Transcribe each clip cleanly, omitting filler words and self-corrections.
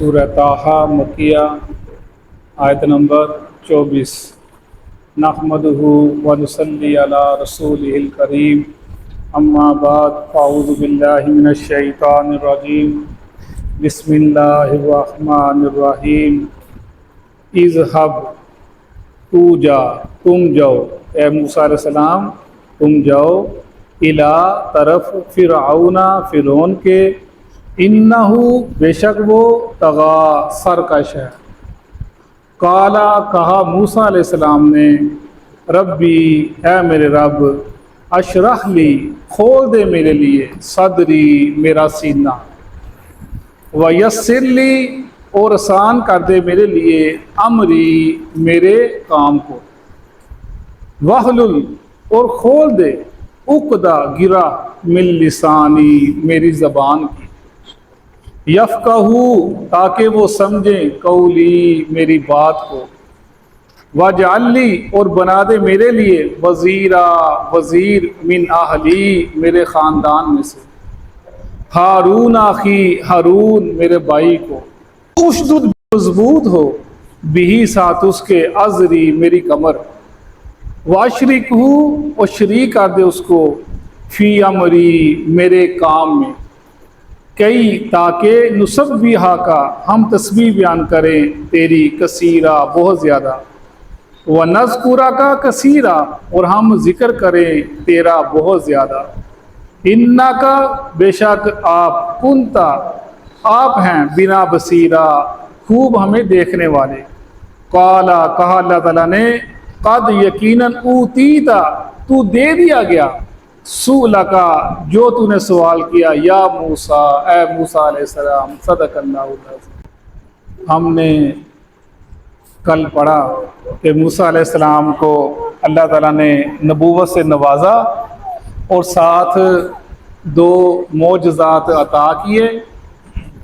سورہ طٰہٰ مکیہ آیت نمبر 24۔ نحمدہ و نصلی علی رسولہ الکریم، اما بعد فاعوذ باللہ من الشیطان الرجیم، بسم اللہ الرحمن الرحیم۔ اذہب، تو جا، تم جاؤ، اے موسیٰ علیہ السلام تم جاؤ، الی طرف فرعون، فرعون کے، انہو بے شک وہ طغیٰ سرکش ہے۔ قالا کہا موسیٰ علیہ السلام نے، ربی اے میرے رب، اشرح لی کھول دے میرے لیے، صدری میرا سینہ، ویسر لی اور آسان کر دے میرے لیے، امری میرے کام کو، واحلل اور کھول دے، عقدہ گرہ، من لسانی میری زبان کی، یفقہو تاکہ وہ سمجھیں، قولی میری بات کو، واجعل لی اور بنا دے میرے لیے، وزیرا وزیر، من اہلی میرے خاندان میں سے، ہارون اخی ہارون میرے بھائی کو، اشدد مضبوط ہو، بھی ساتھ اس کے، ازری میری کمر، واشرکہ اور شریک کر دے اس کو، فی امری میرے کام میں، کئی تاکہ نسبحہ کا ہم تسبیح بیان کریں تیری، کثیرہ بہت زیادہ، ونذکرک کثیرہ اور ہم ذکر کریں تیرا بہت زیادہ، انک بے شک آپ، کنتا آپ ہیں، بنا بصیرہ خوب ہمیں دیکھنے والے، قالا کہا اللہ تعالیٰ نے، قد یقیناً اوتیتا تو دے دیا گیا، سؤلکا جو تو نے سوال کیا، یا موسیٰ اے موسیٰ علیہ السلام، صدق اللہ العظیم۔ ہم نے کل پڑھا کہ موسیٰ علیہ السلام کو اللہ تعالیٰ نے نبوت سے نوازا اور ساتھ دو معجزات عطا کیے،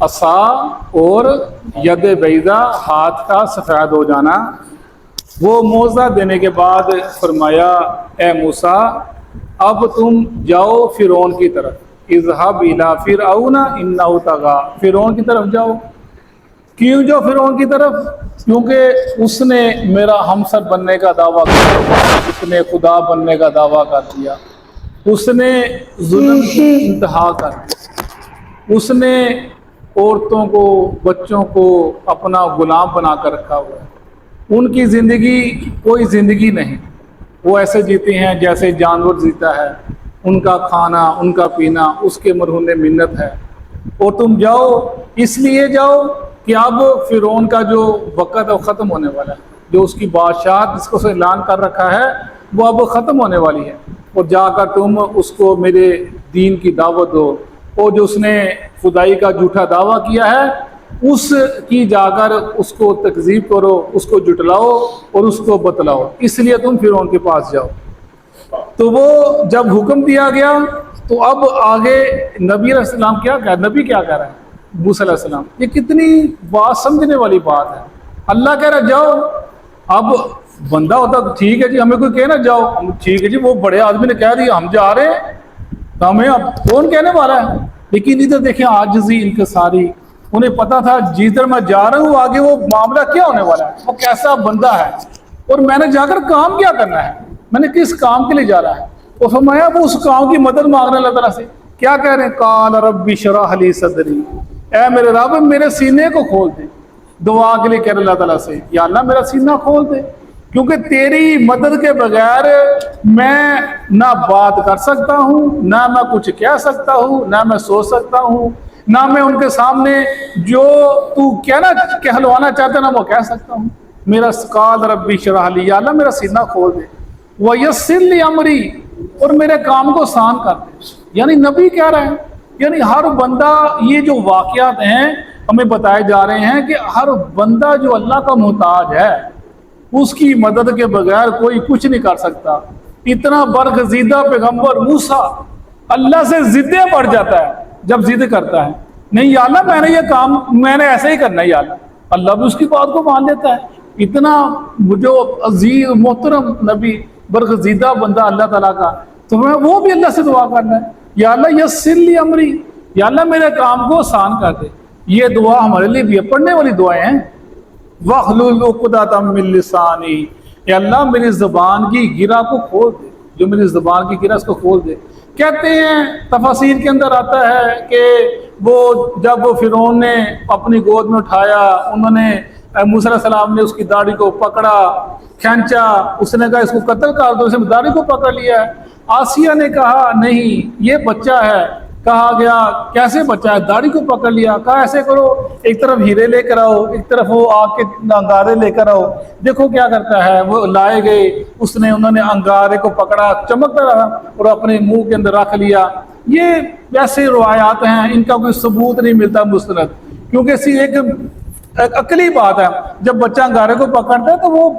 عصا اور ید بیضا، ہاتھ کا سفید ہو جانا۔ وہ معجزہ دینے کے بعد فرمایا، اے موسیٰ اب تم جاؤ فرعون کی طرف، اذهب الى فرعون انه طغى، فرعون کی طرف جاؤ۔ کیوں جاؤ فرعون کی طرف؟ کیونکہ اس نے میرا ہمسر بننے کا دعویٰ کیا، اس نے خدا بننے کا دعویٰ کر دیا، اس نے ظلم کی انتہا کر دی، اس نے عورتوں کو بچوں کو اپنا غلام بنا کر رکھا ہوا ہے، ان کی زندگی کوئی زندگی نہیں، وہ ایسے جیتے ہیں جیسے جانور جیتا ہے، ان کا کھانا ان کا پینا اس کے مرہون منت ہے۔ اور تم جاؤ، اس لیے جاؤ کہ اب فرعون کا جو وقت ہے وہ ختم ہونے والا ہے، جو اس کی بادشاہت جس کو اعلان کر رکھا ہے وہ اب ختم ہونے والی ہے، اور جا کر تم اس کو میرے دین کی دعوت دو، اور جو اس نے خدائی کا جھوٹا دعویٰ کیا ہے اس کی جا کر اس کو تکذیب کرو، اس کو جھٹلاؤ اور اس کو بتلاؤ، اس لیے تم فرعون کے پاس جاؤ۔ تو وہ جب حکم دیا گیا تو اب آگے نبی علیہ السلام کیا کہہ رہے، نبی کیا کہہ رہا ہے، موسیٰ علیہ السلام، یہ کتنی بات سمجھنے والی بات ہے۔ اللہ کہہ رہا جاؤ، اب بندہ ہوتا تو ٹھیک ہے جی، ہمیں کوئی کہنا جاؤ، ہم ٹھیک ہے جی، وہ بڑے آدمی نے کہہ دیا ہم جا رہے ہیں تو ہمیں اب کون کہنے والا ہے؟ لیکن ادھر دیکھیں عاجزی ان کے ساری، انہیں پتا تھا جدھر میں جا رہا ہوں آگے وہ معاملہ کیا ہونے والا ہے، وہ کیسا بندہ ہے، اور میں نے جا کر کام کیا کرنا ہے، میں نے کس کام کے لیے جا رہا ہے۔ اور فرمایا وہ اس کام کی مدد مانگ رہے ہیں اللہ تعالیٰ سے، کیا کہہ رہے ہیں، قال رب اشرح لی صدری، اے میرے رب میرے سینے کو کھول دے، دعا کے لیے کہہ رہے اللہ تعالیٰ سے، یا اللہ میرا سینہ کھول دے، کیونکہ تیری مدد کے بغیر میں نہ بات کر سکتا ہوں، نہ میں کچھ کہہ سکتا ہوں، نہ میں سوچ سکتا ہوں، نہ میں ان کے سامنے جو تو کہلوانا چاہتا نہ وہ کہہ سکتا ہوں۔ میرا قال رب اشرح لی، یا اللہ میرا سینہ کھول دے، ویسر لی امری اور میرے کام کو آسان کر دے۔ یعنی نبی کہہ رہے ہیں، یعنی ہر بندہ، یہ جو واقعات ہیں ہمیں بتائے جا رہے ہیں کہ ہر بندہ جو اللہ کا محتاج ہے اس کی مدد کے بغیر کوئی کچھ نہیں کر سکتا۔ اتنا برگزیدہ پیغمبر موسیٰ اللہ سے ضدیں پڑ جاتا ہے جب ضد کرتا ہے، نہیں یا اللہ میں نے یہ کام میں نے ایسے ہی کرنا ہے یا اللہ، اللہ بھی اس کی بات کو مان لیتا ہے۔ اتنا جو عزیز محترم نبی، برگزیدہ بندہ اللہ تعالیٰ کا، تو میں وہ بھی اللہ سے دعا کرنا ہے، یا اللہ یسر لی امری، یا اللہ میرے کام کو آسان کر دے۔ یہ دعا ہمارے لیے بھی ہے، پڑھنے والی دعائیں ہیں۔ وَاحْلُلْ عُقْدَةً مِّن لِّسَانِي، اے اللہ میری زبان کی گرہ کو کھول دے، جو میری زبان کی گرہ اس کو کھول دے۔ کہتے ہیں تفاسیر کے اندر آتا ہے کہ وہ جب وہ فرعون نے اپنی گود میں اٹھایا، انہوں نے موسیٰ علیہ السلام نے اس کی داڑھی کو پکڑا، کھینچا، اس نے کہا اس کو قتل کر دو، اس نے داڑھی کو پکڑ لیا ہے۔ آسیہ نے کہا نہیں یہ بچہ ہے، کہا گیا کیسے بچہ ہے، داڑھی کو پکڑ لیا، کہا ایسے کرو ایک طرف ہیرے لے کر آؤ، ایک طرف وہ آگ کے انگارے لے کر آؤ، دیکھو کیا کرتا ہے۔ وہ لائے گئے، انہوں نے انگارے کو پکڑا، چمکتا رہا اور اپنے منہ کے اندر رکھ لیا۔ یہ ایسے روایات ہیں، ان کا کوئی ثبوت نہیں ملتا مستند، کیونکہ ایک عقلی بات ہے، جب بچہ انگارے کو پکڑتا ہے تو وہ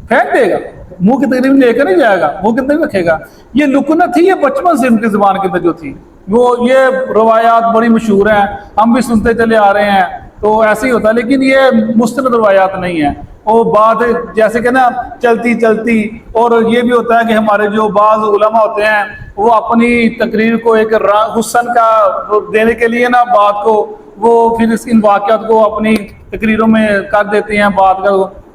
پھینک دے گا، منہ کی تقریب لے کر نہیں جائے گا، منہ کے اندر رکھے گا۔ یہ لکنت تھی، یہ بچپن سے ان کی زبان کے اندر جو تھی، وہ یہ روایات بڑی مشہور ہیں، ہم بھی سنتے چلے آ رہے ہیں، تو ایسے ہی ہوتا ہے، لیکن یہ مستند روایات نہیں ہیں۔ وہ بات جیسے کہ نا چلتی چلتی، اور یہ بھی ہوتا ہے کہ ہمارے جو بعض علماء ہوتے ہیں وہ اپنی تقریر کو ایک حسن کا دینے کے لیے نا بات کو وہ پھر ان واقعات کو اپنی تقریروں میں کر دیتے ہیں بات کا،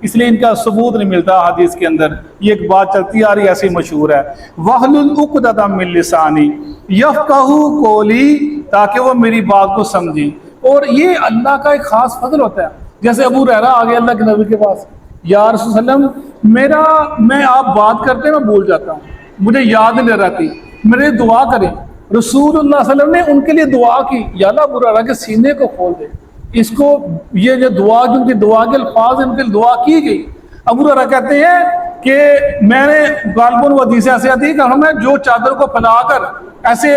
اس لیے ان کا ثبوت نہیں ملتا حدیث کے اندر، یہ ایک بات چلتی آ رہی ایسی مشہور ہے۔ وَاحْلُلْ عُقْدَةً مِّن لِّسَانِي يَفْقَهُوا قَوْلِي، تاکہ وہ میری بات کو سمجھیں۔ اور یہ اللہ کا ایک خاص فضل ہوتا ہے، جیسے ابو ہریرہ آ گیا اللہ کے نبی کے پاس، یا رسول اللہ علیہ وسلم میں آپ بات کرتے میں بھول جاتا ہوں، مجھے یاد نہیں رہتی، میرے دعا کریں۔ رسول اللہ صلی اللہ علیہ وسلم نے ان کے لیے دعا کی، یا اللہ ابو ہریرہ کے سینے کو کھول دے، اس کو یہ جو دعا جو ان کی دعا کے الفاظ ان کے دعا کی گئی۔ ابو ہریرہ کہتے ہیں کہ میں نے غالباً وہ حدیث ایسے آتی ہے کہ ہمیں جو چادر کو پھیلا کر ایسے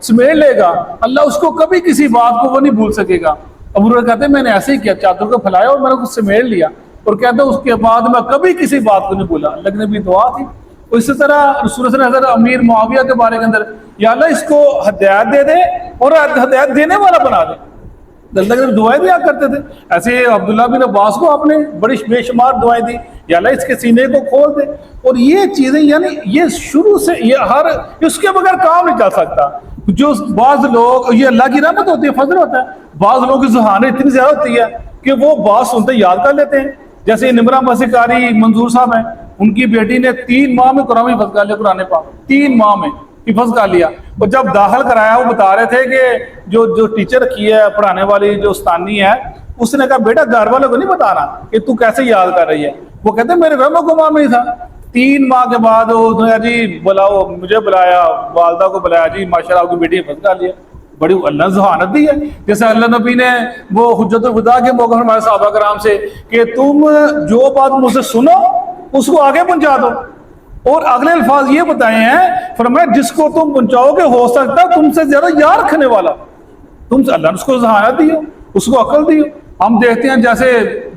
سمیٹ لے گا اللہ اس کو کبھی کسی بات کو وہ نہیں بھول سکے گا۔ ابو ہریرہ کہتے ہیں میں نے ایسے ہی کیا، چادر کو پھیلایا اور میں نے اس سے سمیٹ لیا، اور کہتے ہیں اس کے بعد میں کبھی کسی بات کو نہیں بھولا۔ اللہ کے نبی دعا تھی۔ اسی طرح رسول اللہ صلی اللہ علیہ وسلم امیر معاویہ کے بارے کے اندر، یا اللہ اس کو ہدایت دے دے اور ہدایت دینے والا بنا دے، اللہ کے دعائیں دیا کرتے تھے۔ ایسے عبداللہ بن عباس کو آپ نے بڑی بے شمار دعائیں دی، یا اللہ اس کے سینے کو کھول دے۔ اور یہ چیزیں یعنی یہ شروع سے یہ اس کے بغیر کام نہیں چل سکتا۔ جو بعض لوگ، یہ اللہ کی رحمت ہوتی ہے، فضل ہوتا ہے، بعض لوگوں کی ذہانت اتنی زیادہ ہوتی ہے کہ وہ بات سنتے یاد کر لیتے ہیں۔ جیسے نمرہ مسیح قاری منظور صاحب ہیں، ان کی بیٹی نے 3 ماہ میں قرآن حفظ کر لیا، قرآن پاک 3 ماہ میں حفظ کر لیا۔ اور جب داخل کرایا وہ بتا رہے تھے کہ جو ٹیچر رکھی ہے پڑھانے والی جو استانی ہے، اس نے کہا بیٹا گھر والوں کو نہیں بتانا کہ تو کیسے یاد کر رہی ہے۔ وہ کہتے ہیں میرے وہم و گمان میں ہی تھا۔ 3 ماہ کے بعد جی بلاؤ، مجھے بلایا، والدہ کو بلایا، جی ماشاءاللہ آپ کی بیٹی حفظ کر لیا۔ بڑی اللہ ذہانت دی ہے، جیسے اللہ نبی نے وہ حجت الوداع کے موقع ہمارے صحابہ کرام سے کہ تم جو بات مجھ سے سنو اس کو آگے پہنچا دو، اور اگلے الفاظ یہ بتائے ہیں، فرمایا جس کو تم پہنچاؤ گے ہو سکتا ہے تم سے زیادہ یاد رکھنے والا تم سے، اللہ نے اس کو ذہانت دی ہو، اس کو عقل دی ہو۔ ہم دیکھتے ہیں جیسے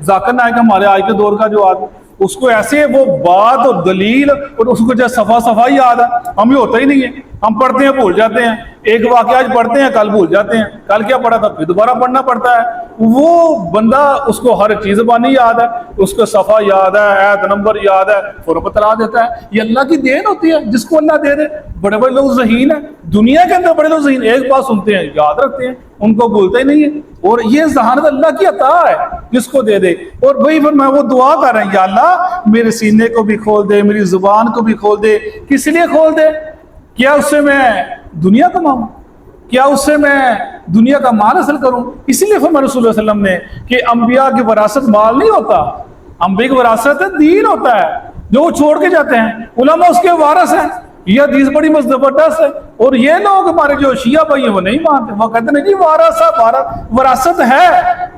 ذاکر نائک ہمارے آج کے دور کا جو آدمی، اس کو ایسے وہ بات اور دلیل اور اس کو جیسے صفحہ یاد ہے، ہمیں ہوتا ہی نہیں ہے، ہم پڑھتے ہیں بھول جاتے ہیں، ایک واقعہ آج پڑھتے ہیں کل بھول جاتے ہیں، کل کیا پڑھا تھا پھر دوبارہ پڑھنا پڑتا ہے۔ وہ بندہ اس کو ہر چیز بانی یاد ہے، اس کو صفحہ یاد ہے، آیت نمبر یاد ہے، فوراً بتلا دیتا ہے۔ یہ اللہ کی دین ہوتی ہے، جس کو اللہ دے دے۔ بڑے بڑے لوگ ذہین ہیں دنیا کے اندر، بڑے لوگ ذہین، ایک بات سنتے ہیں یاد رکھتے ہیں، ان کو بھولتے ہی نہیں ہے۔ اور یہ ذہانت اللہ کی عطا ہے جس کو دے دے۔ اور وہی پھر میں وہ دعا کر رہا ہوں، یا اللہ میرے سینے کو بھی کھول دے، میری زبان کو بھی کھول دے۔ کس لیے کھول دے؟ کیا اس سے میں دنیا کماؤں؟ کیا اس سے میں دنیا کا مال حاصل کروں؟ اسی لیے فرمایا رسول اللہ صلی اللہ علیہ وسلم نے کہ انبیاء کی وراثت مال نہیں ہوتا، انبیاء کی وراثت دین ہوتا ہے، جو وہ چھوڑ کے جاتے ہیں، علماء اس کے وارث ہیں۔ یہ حدیث بڑی زبردست ہے، اور یہ لوگ ہمارے جو شیعہ بھائی ہیں وہ نہیں مانتے، وہ کہتے ہیں جی وراثت ہے،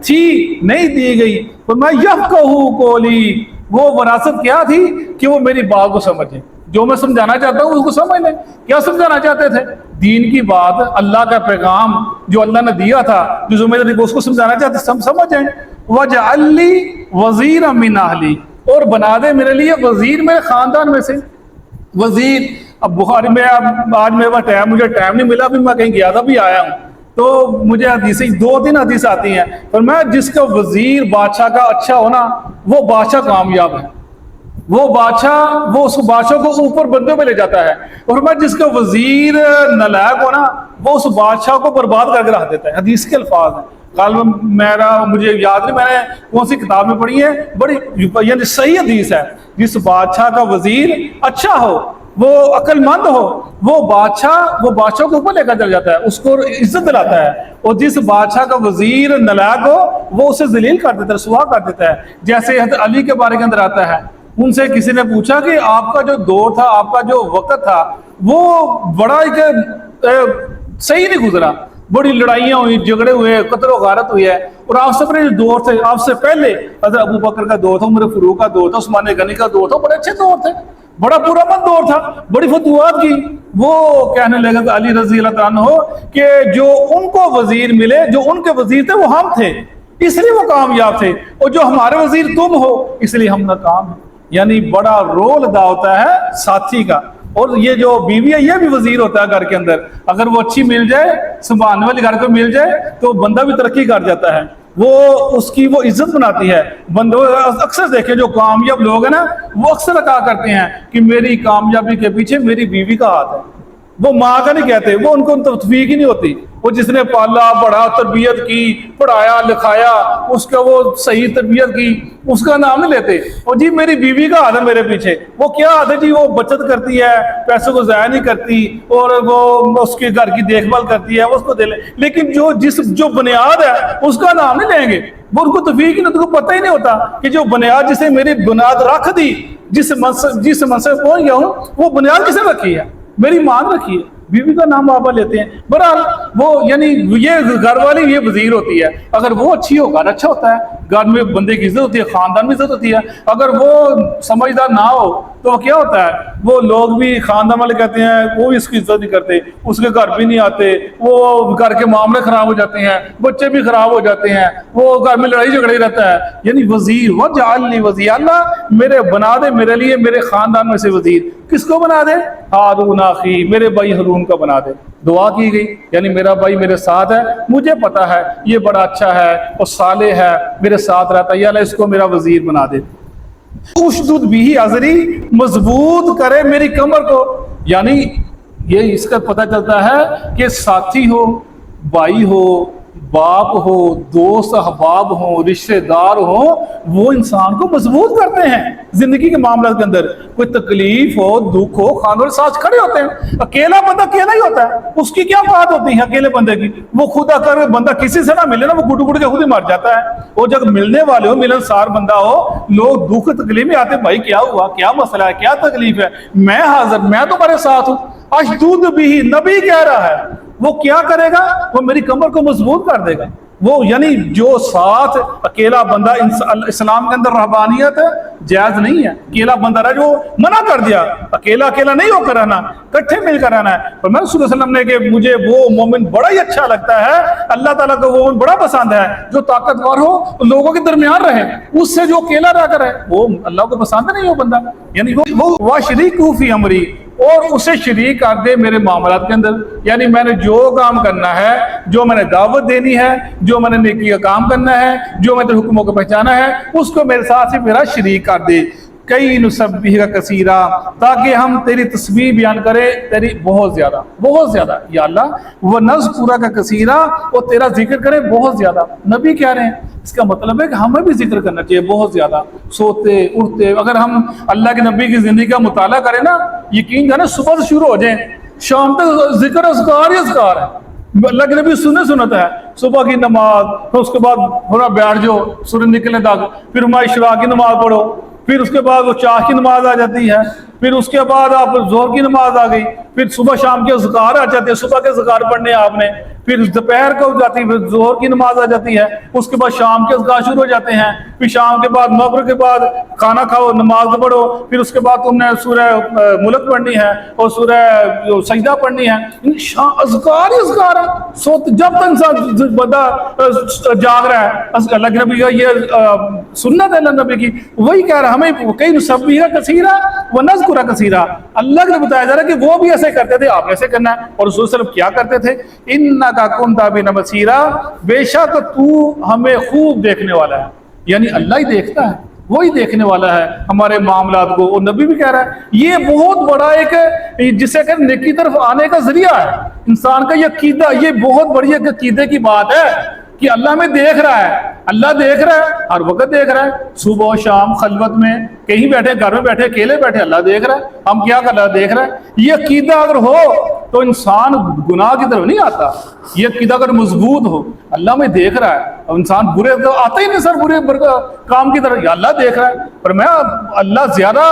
تھی نہیں دی گئی۔ فرمایا یفقہوا قولی، وہ وراثت کیا تھی کہ وہ میری بات کو سمجھیں، جو میں سمجھانا چاہتا ہوں اس کو سمجھ لیں۔ کیا سمجھانا چاہتے تھے؟ دین کی بات، اللہ کا پیغام جو اللہ نے دیا تھا، جو ذمہ داری کو اس کو سمجھانا چاہتے سمجھ جائیں۔ وَجَعَلْ لِي وَزِيرًا مِّنْ أَهْلِي، اور بنا دے میرے لیے وزیر میرے خاندان میں سے۔ وزیر، اب بخاری میں آج میرے پاس مجھے ٹائم نہیں ملا، بھی میں کہیں گیا تھا بھی آیا ہوں، تو مجھے حدیثیں 2-3 حدیث آتی ہیں، پر میں جس کا وزیر بادشاہ کا اچھا ہونا وہ بادشاہ کامیاب ہے، وہ بادشاہ وہ اس بادشاہ کو اوپر بندے پہ لے جاتا ہے، اور میں جس کا وزیر نالائق ہونا وہ اس بادشاہ کو برباد کر کے رکھ دیتا ہے۔ حدیث کے الفاظ ہیں، میرا مجھے یاد نہیں میں نے کون سی کتاب میں پڑھی ہے، بڑی یعنی صحیح حدیث ہے، جس بادشاہ کا وزیر اچھا ہو، وہ عقل مند ہو، وہ بادشاہ کو اوپر لے کر چل جاتا ہے، اس کو عزت دلاتا ہے، اور جس بادشاہ کا وزیر نالائق ہو وہ اسے ذلیل کر دیتا ہے، رسوا کر دیتا ہے۔ جیسے حضرت علی کے بارے کے اندر آتا ہے، ان سے کسی نے پوچھا کہ آپ کا جو دور تھا، آپ کا جو وقت تھا، وہ بڑا ایک صحیح نہیں گزرا، بڑی لڑائیاں ہوئی، جھگڑے ہوئے، قتل و غارت ہوئی ہے، اور آپ سے پہلے جو دور تھے، آپ سے پہلے حضرت ابو بکر کا دور تھا، عمر فاروق کا دور تھا، عثمان غنی کا دور تھا، بڑے اچھے دور تھے، بڑا پورا مند دور تھا، بڑی فتوحات کی۔ وہ کہنے لگا کہ علی رضی اللہ عنہ کہ جو ان کو وزیر ملے، جو ان کے وزیر تھے وہ ہم تھے، اس لیے وہ کامیاب تھے، اور جو ہمارے وزیر تم ہو اس لیے ہم ناکام ہیں۔ یعنی بڑا رول ادا ہوتا ہے ساتھی کا، اور یہ جو بیوی ہے یہ بھی وزیر ہوتا ہے گھر کے اندر، اگر وہ اچھی مل جائے، سنبھالنے والی گھر کو مل جائے تو بندہ بھی ترقی کر جاتا ہے، وہ اس کی وہ عزت بناتی ہے۔ بندوں اکثر دیکھیں جو کامیاب لوگ ہیں نا، وہ اکثر کہا کرتے ہیں کہ میری کامیابی کے پیچھے میری بیوی کا ہاتھ ہے، وہ ماں کا نہیں کہتے، وہ ان کو توفیق ہی نہیں ہوتی، وہ جس نے پالا بڑھا، تربیت کی، پڑھایا لکھایا، اس کا وہ صحیح تربیت کی، اس کا نام نہیں لیتے، اور جی میری بیوی کا ہاتھ ہے میرے پیچھے، وہ کیا ہاتھ ہے جی، وہ بچت کرتی ہے، پیسوں کو ضائع نہیں کرتی، اور وہ اس کے گھر کی دیکھ بھال کرتی ہے، اس کو دے لے، لیکن جو بنیاد ہے اس کا نام نہیں لیں گے، وہ ان کو توفیق ہی نہیں، ان کو پتہ ہی نہیں ہوتا کہ جو بنیاد جسے میری بنیاد رکھ دی، جس منصب پہنچ گیا ہوں، وہ بنیاد کسے رکھی ہے؟ میری ماں رکھی ہے، بیوی کا نام آبا لیتے ہیں۔ بہرحال وہ یعنی یہ گھر والی یہ وزیر ہوتی ہے، اگر وہ اچھی ہو گھر اچھا ہوتا ہے، گھر میں بندے کی عزت ہوتی ہے، خاندان میں عزت ہوتی ہے۔ اگر وہ سمجھدار نہ ہو تو کیا ہوتا ہے، وہ لوگ بھی خاندان والے کہتے ہیں وہ بھی اس کی عزت نہیں کرتے، اس کے گھر بھی نہیں آتے، وہ گھر کے معاملے خراب ہو جاتے ہیں، بچے بھی خراب ہو جاتے ہیں، وہ گھر میں لڑائی جھگڑے رہتا ہے۔ یعنی وزیر وجعلنی وزیر، اللہ میرے بنا دے میرے لیے میرے خاندان میں سے وزیر، کس کو بنا دے؟ ہارون اخی، میرے بھائی ہارون کا بنا دے۔ دعا کی گئی، یعنی میرا بھائی میرے ساتھ ہے، مجھے پتا ہے یہ بڑا اچھا ہے اور صالح ہے، میرے ساتھ رہتا ہے، یا اللہ اس کو میرا وزیر بنا دے۔ اشدد بھی ازری، مضبوط کرے میری کمر کو، یعنی یہ اس کا پتہ چلتا ہے کہ ساتھی ہو، بھائی ہو، باپ ہو، دوست احباب ہوں، رشتہ دار ہوں، وہ انسان کو مضبوط کرتے ہیں زندگی کے معاملات کے اندر۔ کوئی تکلیف ہو، دکھ ہو، خاندان ساتھ کھڑے ہوتے ہیں۔ اکیلا بندہ اکیلا ہی ہوتا ہے، اس کی کیا بات ہوتی ہے اکیلے بندے کی؟ وہ خود اگر بندہ کسی سے نہ ملے نا، وہ گھٹ گھٹ کے خود ہی مر جاتا ہے۔ اور جب ملنے والے ہو، ملنسار بندہ ہو، لوگ دکھ تکلیف میں آتے، بھائی کیا ہوا، کیا مسئلہ ہے، کیا تکلیف ہے، میں حاضر، میں تمہارے ساتھ ہوں۔ اشدود بھی، نبی کہہ رہا ہے، وہ کیا کرے گا؟ وہ میری کمر کو مضبوط کر دے گا۔ وہ یعنی جو ساتھ اکیلا بندہ، اسلام کے اندر رہبانیت جائز نہیں ہے، اکیلا بندہ رہا، جو منع کر دیا، اکیلا نہیں ہو کر رہنا، کٹھے مل کر رہنا ہے۔ پر میں صلی اللہ علیہ وسلم نے کہ مجھے وہ مومن بڑا ہی اچھا لگتا ہے، اللہ تعالیٰ کو وہ مومن بڑا پسند ہے جو طاقتور ہو، لوگوں کے درمیان رہے، اس سے جو اکیلا رہ کر ہے وہ اللہ کو پسند نہیں، وہ بندہ یعنی وہ شریک فی امری، اور اسے شریک کر دے میرے معاملات کے اندر۔ یعنی میں نے جو کام کرنا ہے، جو میں نے دعوت دینی ہے، جو میں نے نیکی کا کام کرنا ہے، جو میں نے حکموں کو پہچانا ہے، اس کو میرے ساتھ ہی میرا شریک کر دے۔ کئی نسبح کثیرا، تاکہ ہم تیری تسبیح بیان کریں، تیری بہت زیادہ یا اللہ، وہ نذکرہ کا کثیرا، اور تیرا ذکر کریں بہت زیادہ۔ نبی کہہ رہے ہیں، اس کا مطلب ہے کہ ہمیں بھی ذکر کرنا چاہیے بہت زیادہ، سوتے اٹھتے۔ اگر ہم اللہ کے نبی کی زندگی کا مطالعہ کریں نا، یقین جانے صبح سے شروع ہو جائیں، شام تک ذکر اذکار ہی اذکار ہے۔ اللہ کے نبی سنت ہے، صبح کی نماز، پھر اس کے بعد تھوڑا بیٹھ جاؤ سورج نکلنے تک، پھر اشراق کی نماز پڑھو، پھر اس کے بعد وہ چاہ کی نماز آ جاتی ہے، پھر اس کے بعد آپ ظہر کی نماز آ گئی، پھر صبح شام کے اذکار آ جاتے ہیں، صبح کے اذکار پڑھنے آپ نے، پھر دوپہر کو جاتی ہے، پھر ظہر کی نماز آ جاتی ہے، اس کے بعد شام کے اذکار شروع ہو جاتے ہیں، پھر شام کے بعد مغرب کے بعد کھانا کھاؤ، نماز پڑھو، پھر اس کے بعد تم نے سورہ ملک پڑھنی ہے اور سورہ سجدہ پڑھنی ہے۔ اذکار ہی اذکار ہے، جب تک انسان بندہ جاگ رہا ہے۔ اللہ کے نبی کا یہ سنت ہے، اللہ نبی کی وہی کہہ رہا ہے ہمیں، کئی نسبح کثیرا ونذکر کثیرا۔ اللہ نے بتایا جا رہا ہے کہ وہ بھی ایسے کرتے تھے، آپ ایسے کرنا ہے۔ اور رسول صلی اللہ علیہ وسلم کیا کرتے تھے؟ انک کنت بنا بصیرا، بے شک تو ہمیں خوب دیکھنے والا ہے، یعنی اللہ ہی دیکھتا ہے، وہی دیکھنے والا ہے ہمارے معاملات کو۔ اور نبی بھی کہہ رہا ہے یہ بہت بڑا ایک جسے کہ نیکی طرف آنے کا ذریعہ ہے انسان کا یہ عقیدہ، یہ بہت بڑی ایک عقیدے کی بات ہے کہ اللہ میں دیکھ رہا ہے، اللہ دیکھ رہا ہے، ہر وقت دیکھ رہا ہے، صبح و شام خلوت میں کہیں بیٹھے، گھر میں بیٹھے، اکیلے بیٹھے، اللہ دیکھ رہا ہے، ہم کیا کر رہا ہے، دیکھ رہا ہے۔ یہ عقیدہ اگر ہو تو انسان گناہ کی طرف نہیں آتا۔ یہ عقیدہ اگر مضبوط ہو، اللہ میں دیکھ رہا ہے، اور انسان برے تو آتا ہی نہیں سر، برے کام کی طرف، یا اللہ دیکھ رہا ہے، پر میں اللہ زیادہ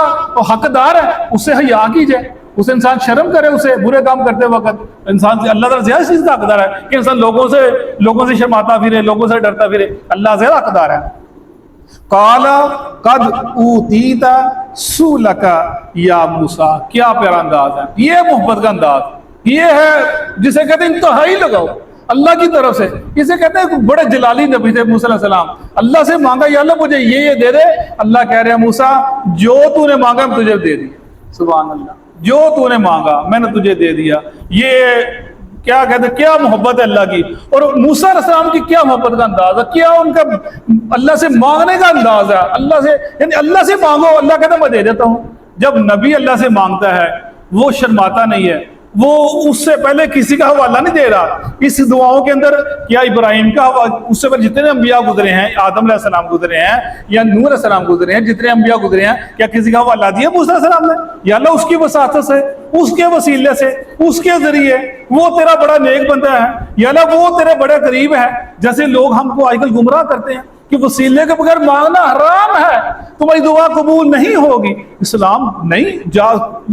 حقدار ہے، اس سے حیا کیجئے، اسے انسان شرم کرے، اسے برے کام کرتے وقت انسان سے اللہ تعالیٰ زیادہ چیز کا حقدار ہے کہ انسان لوگوں سے شرماتا پھرے، لوگوں سے ڈرتا پھرے، اللہ زیادہ حقدار ہے۔ قال قد اوتیت سؤلک یا موسیٰ، کیا پیارا انداز ہے، یہ محبت کا انداز، یہ ہے جسے کہتے ہیں انتہائی لگاؤ اللہ کی طرف سے، اسے کہتے ہیں بڑے جلالی نبی تھے موسیٰ علیہ السلام، اللہ سے مانگا یا اللہ مجھے یہ دے دے، اللہ کہہ رہے ہیں موسیٰ جو تو نے مانگا میں تجھے دے دیا، سبحان اللہ، جو تو نے مانگا میں نے تجھے دے دیا۔ یہ کیا کہتے ہیں، کیا محبت ہے اللہ کی، اور موسیٰ علیہ السلام کی کیا محبت کا انداز ہے، کیا ان کا اللہ سے مانگنے کا انداز ہے، اللہ سے یعنی اللہ سے مانگو، اللہ کہتا ہے میں دے دیتا ہوں۔ جب نبی اللہ سے مانگتا ہے وہ شرماتا نہیں ہے، وہ اس سے پہلے کسی کا حوالہ نہیں دے رہا۔ اس دعاؤں کے اندر کیا ابراہیم کا اس سے پہلے جتنے انبیاء گزرے ہیں، آدم علیہ السلام گزرے ہیں یا نوح علیہ السلام گزرے ہیں، جتنے انبیاء گزرے ہیں، کیا کسی کا حوالہ دیا موسیٰ علیہ السلام نے؟ یا اللہ اس کی وساطت سے، اس کے وسیلے سے، اس کے ذریعے وہ تیرا بڑا نیک بندہ ہے، یا اللہ وہ تیرے بڑے قریب ہے، جیسے لوگ ہم کو آج کل گمراہ کرتے ہیں کہ وسیلے کے بغیر مانگنا حرام ہے، تمہاری دعا قبول نہیں ہوگی۔ اسلام نہیں جا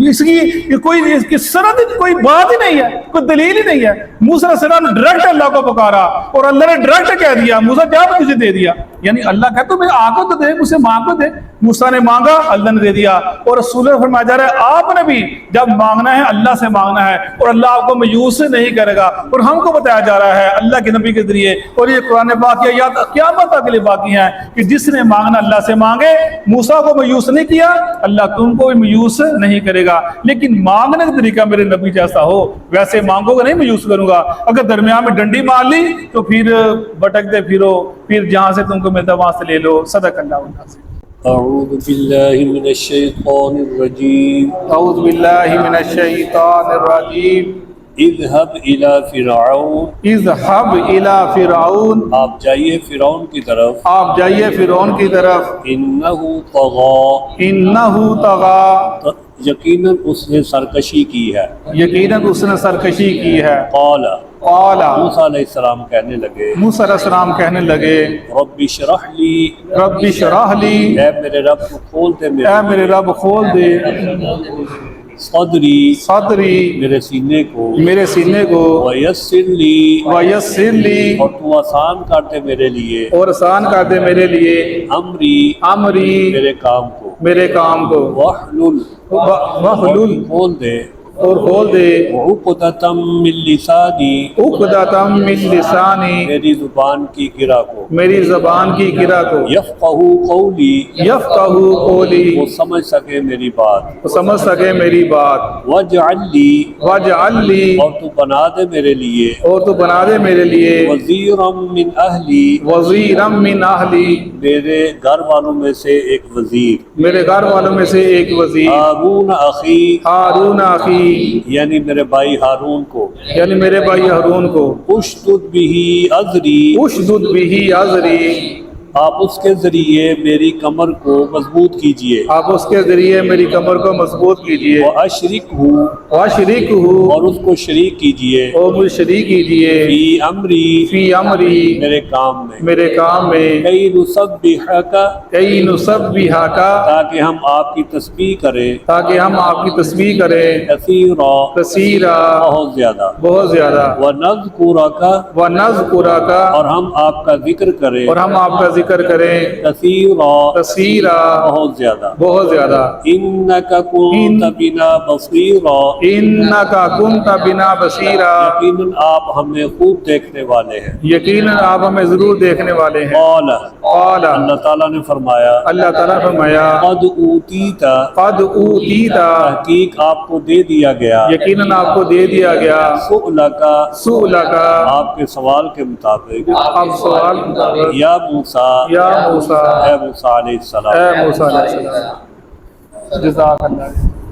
اس کی کوئی سند، کوئی بات ہی نہیں ہے، کوئی دلیل ہی نہیں ہے۔ موسیٰ علیہ السلام نے ڈائریکٹ اللہ کو پکارا اور اللہ نے ڈائریکٹ کہہ دیا موسیٰ جا میں تجھے دے دیا، یعنی اللہ کہتا تو میں آ کو تو دے، مجھ سے مانگ کو دے۔ موسیٰ نے مانگا، اللہ نے دے دیا، اور رسول اللہ فرمایا جا رہا ہے آپ نے بھی جب مانگنا ہے اللہ سے مانگنا ہے، اور اللہ آپ کو مایوس نہیں کرے گا۔ اور ہم کو بتایا جا رہا ہے اللہ کے نبی کے ذریعے، اور یہ قرآن پاک کی آیات قیامت تک کے لیے باقی ہیں کہ جس نے مانگنا اللہ سے مانگے، موسیٰ کو مایوس نہیں کیا، اللہ تم کو بھی مایوس نہیں کرے گا۔ لیکن مانگنے کا طریقہ میرے نبی جیسا ہو، ویسے مانگو گے نہیں مایوس کروں گا۔ اگر درمیان میں ڈنڈی مار لی تو پھر بھٹکتے پھرو، پھر جہاں سے تم کو ملتا وہاں سے لے لو۔ صدق اللہ العظیم۔ اعوذ باللہ من الشیطان الرجیم، اعوذ باللہ من الشیطان الرجیم۔ اذهب الى فرعون، اذهب الى فرعون، آپ جائیے فرعون کی طرف، آپ جائیے فرعون کی طرف، انہ طغی، انہو طغی، یقیناً اس نے سرکشی کی ہے، یقیناً اس نے سرکشی کی ہے۔ قال، قال، موسیٰ علیہ السلام کہنے لگے، موسیٰ علیہ السلام کہنے لگے، رب اشرح لی، رب اشرح لی، اے میرے رب کو کھول دے اے میرے رب کھول دے صدری، صدری، میرے سینے کو، میرے سینے کو، ویسر لی، ویسر لی، اور تو آسان کر دے میرے لیے، اور آسان کر دے میرے لیے، امری، امری، میرے کام کو، میرے کام کو، واحلل، وحلل، کھول دے، اور کھول دے، عقدۃ من لسانی، عقدۃ من لسانی، میری زبان کی گرہ کو، میری زبان کی گرہ کو، یفقہوا قولی، یفقہوا قولی، وہ سمجھ سکے میری بات، وہ سمجھ سکے میری بات، واجعل لی، واجعل لی، اور تو بنا دے میرے لیے، اور تو بنا دے میرے لیے، وزیرا من اہلی، وزیرا من اہلی، میرے گھر والوں میں سے ایک وزیر، میرے گھر والوں میں سے ایک وزیر، ہارون اخی، ہارون اخی، یعنی میرے بھائی ہارون کو، یعنی میرے بھائی ہارون کو، اشدد بہ ازری، اشدد بہ ازری، آپ اس کے ذریعے میری کمر کو مضبوط کیجئے، آپ اس کے ذریعے میری کمر کو مضبوط کیجئے، واشرکہ، واشرکہ، اور اس کو شریک کیجئے، اور مجھے شریک کیجئے، فی امری، فی امری، میرے کام میں، میرے کام میں، کئی نسبحک، کئی نسبحک، تاکہ ہم آپ کی تسبیح کریں، تاکہ ہم آپ کی تسبیح کریں، کثیرا، کثیرا، بہت زیادہ، بہت زیادہ، ونذکرک، ونذکرک، اور ہم آپ کا ذکر کریں، اور ہم آپ کا ذکر کریں، کثیرا، کثیرا، بہت زیادہ، بہت زیادہ، انک کنت بنا بصیرا، انکا کنت بنا بصیرا، یقیناً آپ ہمیں خوب دیکھنے والے ہیں، یقیناً آپ ہمیں ضرور دیکھنے والے ہیں۔ قال، قال، اللہ تعالیٰ نے فرمایا، اللہ تعالیٰ فرمایا، قد اوتیت، قد اوتیت، تحقیق آپ کو دے دیا گیا، یقیناً آپ کو دے دیا گیا، سؤلک، سؤلک، آپ کے سوال کے مطابق، اب سوال مطابق، یا موسیٰ، یا موسیٰ، اے موسیٰ علیہ السلام، اے موسیٰ علیہ السلام، جزاک اللہ۔